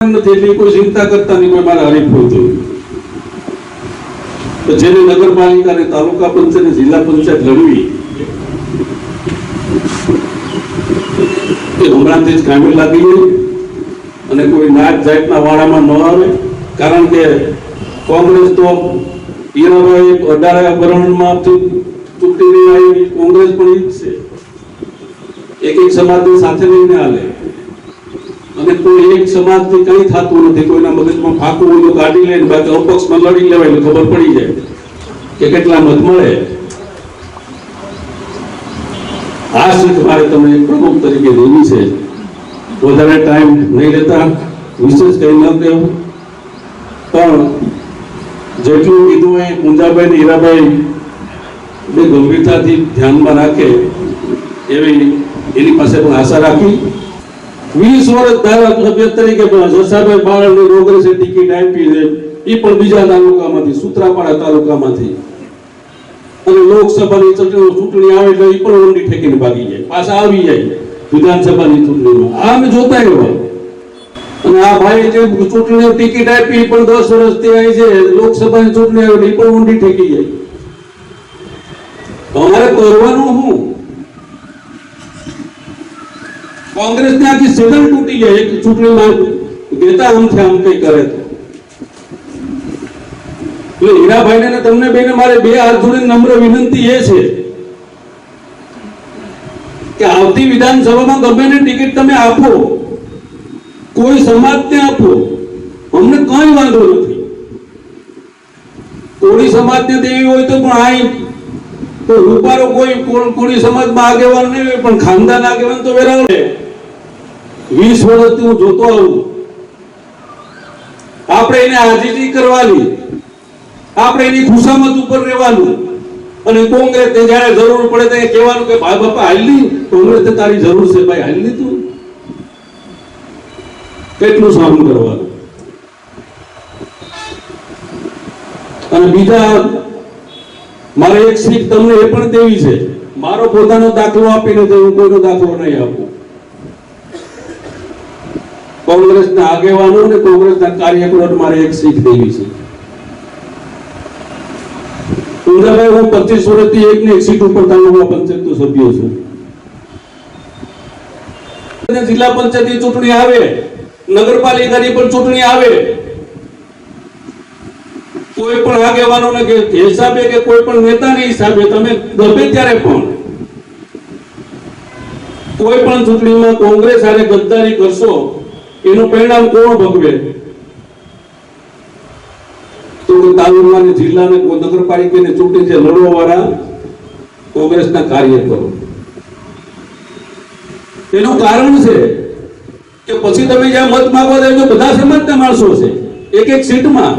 નથી એટલી કોઈ ચિંતા કરતા નહીં, કોઈ મારા હરીફ હોય તો જેને નગરપાલિકા અને તાલુકા પંચાયત અને જિલ્લા પંચાયત લડવી એ હમણાંથી જ કામે લાગી ગઈ અને કોઈ નાત જાતના વાળામાં ન આવે. કારણ કે કોંગ્રેસ તો હીરાભાઈ 18 વરણમાં ચૂંટણી આવી, કોંગ્રેસ પણ ઈ જ છે, એક સમાજની સાથે લઈને હાલે અને કોઈ એક સમાજથી કઈ થતું નથી. કોઈના મગજમાં ફાકું હોય તો કાઢી લે, બાકી અપક્ષમાં લડી લેવાય એટલે ખબર પડી જાય કે કેટલા મત મળે. આ સીટ મારે તમે પ્રમુખ તરીકે દેવી છે. વધારે ટાઈમ નહીં લેતા, વિશેષ કઈ ન કહેવું, પણ જેટલું કીધું એ મુંજાભાઈ ને હીરાભાઈ બે ગંભીરતાથી ધ્યાનમાં રાખે એવી એની પાસે પણ આશા રાખી. 20 વર્ષ ધારાસભ્ય તરીકે જસાભાઈ બાળાની કોંગ્રેસે ટિકિટ આપી છે, એ પણ બીજા તાલુકામાંથી, સૂત્રાપાડા તાલુકામાંથી, અને લોકસભાની ચૂંટણી આવે એટલે એ પણ ઊંડી ઠેકીને ભાગી જાય, પાછા આવી જાય વિધાનસભાની ચૂંટણીમાં. આ અમે જોતા હોય. અને આ ભાઈ જે ચૂંટણીની ટિકિટ આપી પણ 10 વર્ષથી આવી છે, લોકસભાની ચૂંટણી આવે એ પણ ઊંડી ઠેકી જાય. તમારે કરવાનું શું? કોંગ્રેસ ને આખી સિઝન તૂટી જાય એક ચૂંટણીમાં નેતા આમથી આમ કઈ કરે તો. એટલે હીરાભાઈ ને તમને બેને મારે બે હાથ જોડીને નમ્ર વિનંતી એ છે કે આવતી વિધાનસભામાં ગમે ને ટિકિટ તમે આપો, કોઈ સમાજને આપો, અમને કઈ વાંધો નથી. કોળી સમાજને દેવી હોય તો પણ આઈ તો રૂપારો કોઈ કોળી સમાજમાં આગેવાન નહીં હોય, પણ ખાનદાન આગેવાન તો વેરાવડે. 20 વર્ષથી હું જોતો આવું. આપણે એને આજીજી કરવાની, આપણે એની ખુશામત ઉપર રહેવાનું, અને કોંગ્રેસને જ્યારે જરૂર પડે ત્યારે કહેવાનું કે ભાઈ બાપા હાલની કોંગ્રેસને તારી જરૂર છે, ભાઈ હાલની તું કેટલું સહન કરવાનું. અને બીજા મારે એક શીખ તમને એ પણ દેવી છે, મારો પોતાનો દાખલો આપીને હું કોઈનો દાખલો નહીં આપું. કોંગ્રેસના આગેવાનો અને કોંગ્રેસના કાર્યકરો મારે એક શીખ દેવી છે. સુંદરભાઈ, હું 25 વર્ષથી એકની એક સીટ ઉપર તાલુકા પંચાયતનો સભ્ય છું. જિલ્લા પંચાયતની ચૂંટણી આવે, નગરપાલિકાની પણ ચૂંટણી આવે, કોઈ પણ આગેવાનોને કે હિસાબે કે કોઈ પણ નેતાના હિસાબે તમે ગમે ત્યારે પણ કોઈ પણ ચૂંટણીમાં કોંગ્રેસ આને ગદ્દારી કરશો, એનું પરિણામ કોણ ભોગવે? તો તાલુકાની જિલ્લાની નગરપાલિકાની ચૂંટણી જે લડવા વાળા કોંગ્રેસના કાર્યકરો. એનું કારણ છે કે પછી તમે જ્યાં મત માંગવા જાય તો બધા સમાજના માણસો છે, એક એક સીટમાં